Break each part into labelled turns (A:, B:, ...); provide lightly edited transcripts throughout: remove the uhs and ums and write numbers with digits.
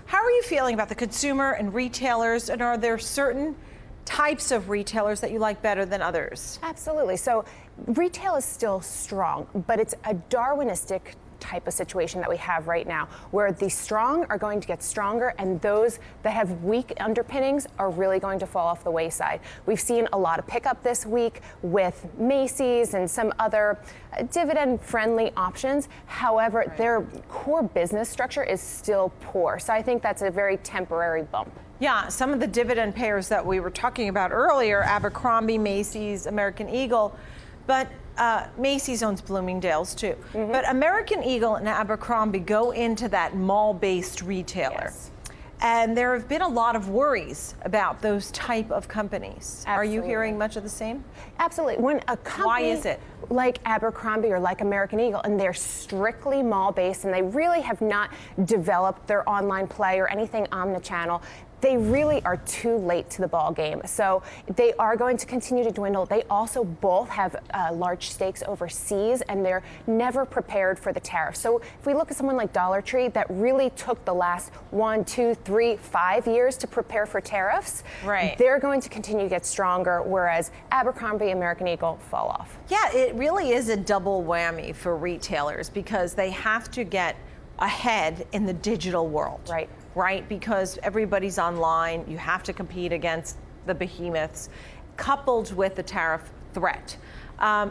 A: How are you feeling about the consumer and retailers, and are there certain types of retailers that you like better than others?
B: Absolutely. So retail is still strong, but it's a Darwinistic type of situation that we have right now, where the strong are going to get stronger and those that have weak underpinnings are really going to fall off the wayside. We've seen a lot of pickup this week with Macy's and some other dividend-friendly options. However, their core business structure is still poor. So I think that's a very temporary bump.
A: Yeah, some of the dividend payers that we were talking about earlier, Abercrombie, Macy's, American Eagle, but Macy's owns Bloomingdale's too. But American Eagle and Abercrombie go into that mall-based retailer.
B: Yes.
A: And there have been a lot of worries about those type of companies.
B: Absolutely.
A: Are you hearing much of the same?
B: Absolutely. When a company
A: Why is it?
B: like Abercrombie or like American Eagle, and they're strictly mall-based and they really have not developed their online play or anything omnichannel, they really are too late to the ball game. So they are going to continue to dwindle. They also both have large stakes overseas, and they're never prepared for the tariffs. So if we look at someone like Dollar Tree, that really took the last 1, 2, 3, 5 years to prepare for tariffs, they're going to continue to get stronger, whereas Abercrombie, American Eagle fall off.
A: Yeah, it really is a double whammy for retailers because they have to get ahead in the digital world. Right, because everybody's online, you have to compete against the behemoths, coupled with the tariff threat.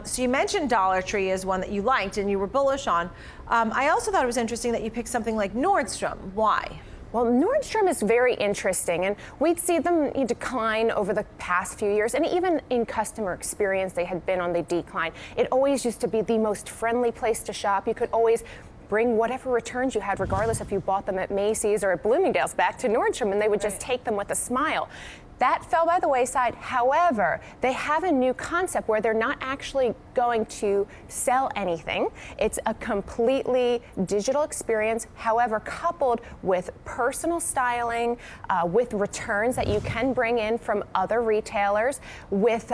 A: So you mentioned Dollar Tree as one that you liked and you were bullish on. I also thought it was interesting that you picked something like Nordstrom. Why?
B: Well, Nordstrom is very interesting, and we'd see them decline over the past few years, and even in customer experience, they had been on the decline. It always used to be the most friendly place to shop. You could always bring whatever returns you had, regardless if you bought them at Macy's or at Bloomingdale's, back to Nordstrom, and they would just take them with a smile. That fell by the wayside. However, they have a new concept where they're not actually going to sell anything. It's a completely digital experience, however, coupled with personal styling, with returns that you can bring in from other retailers, with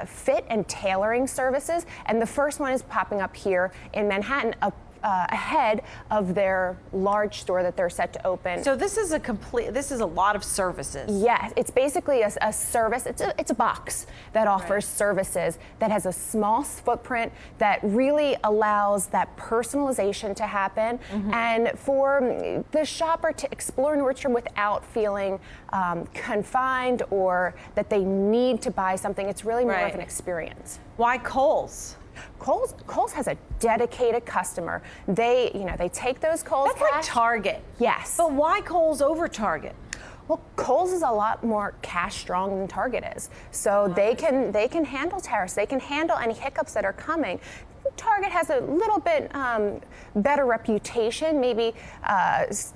B: fit and tailoring services. And the first one is popping up here in Manhattan, ahead of their large store that they're set to open.
A: So this is a lot of services.
B: Yes, it's basically a service. It's a box that offers services, that has a small footprint, that really allows that personalization to happen, and for the shopper to explore Nordstrom without feeling confined or that they need to buy something. It's really more of an experience.
A: Why Kohl's?
B: Kohl's has a dedicated customer. They take those Kohl's
A: That's
B: cash.
A: like Target.
B: Yes.
A: But why Kohl's over Target?
B: Well, Kohl's is a lot more cash strong than Target is. So they can handle tariffs. They can handle any hiccups that are coming. Target has a little bit better reputation. Maybe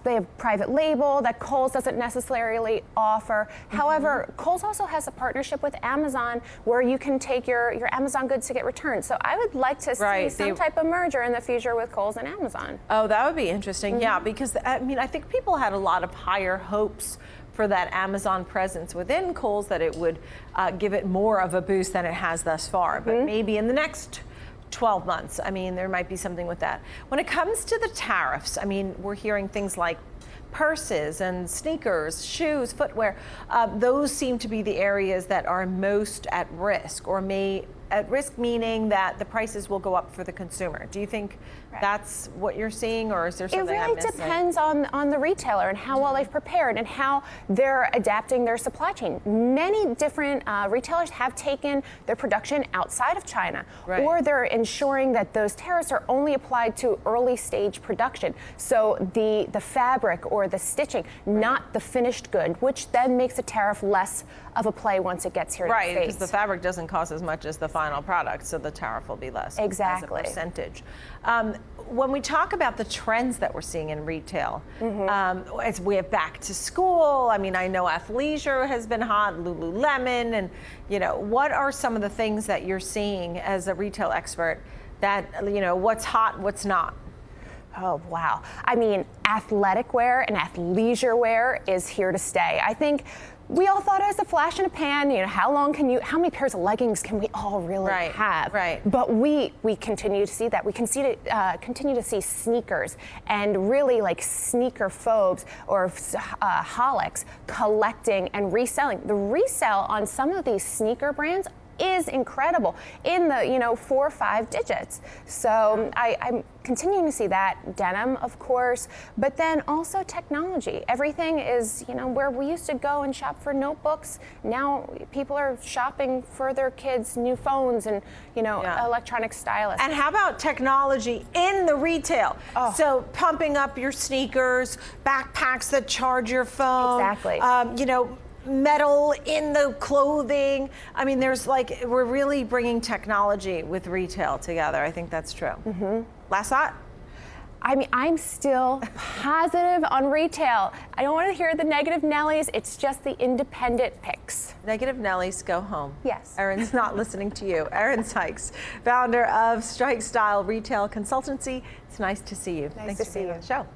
B: they have private label that Kohl's doesn't necessarily offer. However, Kohl's also has a partnership with Amazon where you can take your Amazon goods to get returned. So I would like to see some type of merger in the future with Kohl's and Amazon.
A: Oh, that would be interesting. Yeah, because I mean, I think people had a lot of higher hopes for that Amazon presence within Kohl's, that it would give it more of a boost than it has thus far. But maybe in the next 12 months. I mean, there might be something with that. When it comes to the tariffs, I mean, we're hearing things like purses and sneakers, shoes, footwear. Those seem to be the areas that are most at risk, or at risk meaning that the prices will go up for the consumer. Do you think that's what you're seeing, or is there something I'm missing?
B: It really depends on the retailer and how well they've prepared and how they're adapting their supply chain. Many different retailers have taken their production outside of China, or they're ensuring that those tariffs are only applied to early stage production. So the fabric or the stitching, not the finished good, which then makes the tariff less of a play once it gets here to the States.
A: Right, because the fabric doesn't cost as much as the final product, so the tariff will be less as a percentage. When we talk about the trends that we're seeing in retail, as we have back to school, I mean, I know athleisure has been hot, Lululemon, and what are some of the things that you're seeing as a retail expert that, what's hot, what's not?
B: Oh, wow. I mean, athletic wear and athleisure wear is here to stay. I think we all thought it was a flash in a pan. You know, how many pairs of leggings can we all really have?
A: Right.
B: But we continue to see that. We continue to see sneakers and really like sneaker phobes or holics collecting and reselling. The resale on some of these sneaker brands is incredible in the 4 or 5 digits. So I'm continuing to see that. Denim, of course, but then also technology. Everything is, where we used to go and shop for notebooks, now people are shopping for their kids' new phones and electronic stylus.
A: And how about technology in the retail?
B: Oh.
A: So pumping up your sneakers, backpacks that charge your phone.
B: Exactly.
A: Metal in the clothing. I mean, we're really bringing technology with retail together. I think that's true. Mm-hmm. Last thought?
B: I mean, I'm still positive on retail. I don't want to hear the negative Nellies. It's just the independent picks.
A: Negative Nellies, go home.
B: Yes.
A: Erin's not listening to you. Erin Sykes, founder of Strike Style Retail Consultancy. It's nice to see you.
B: Nice
A: Thanks
B: to
A: for
B: see
A: being
B: you.
A: on the show.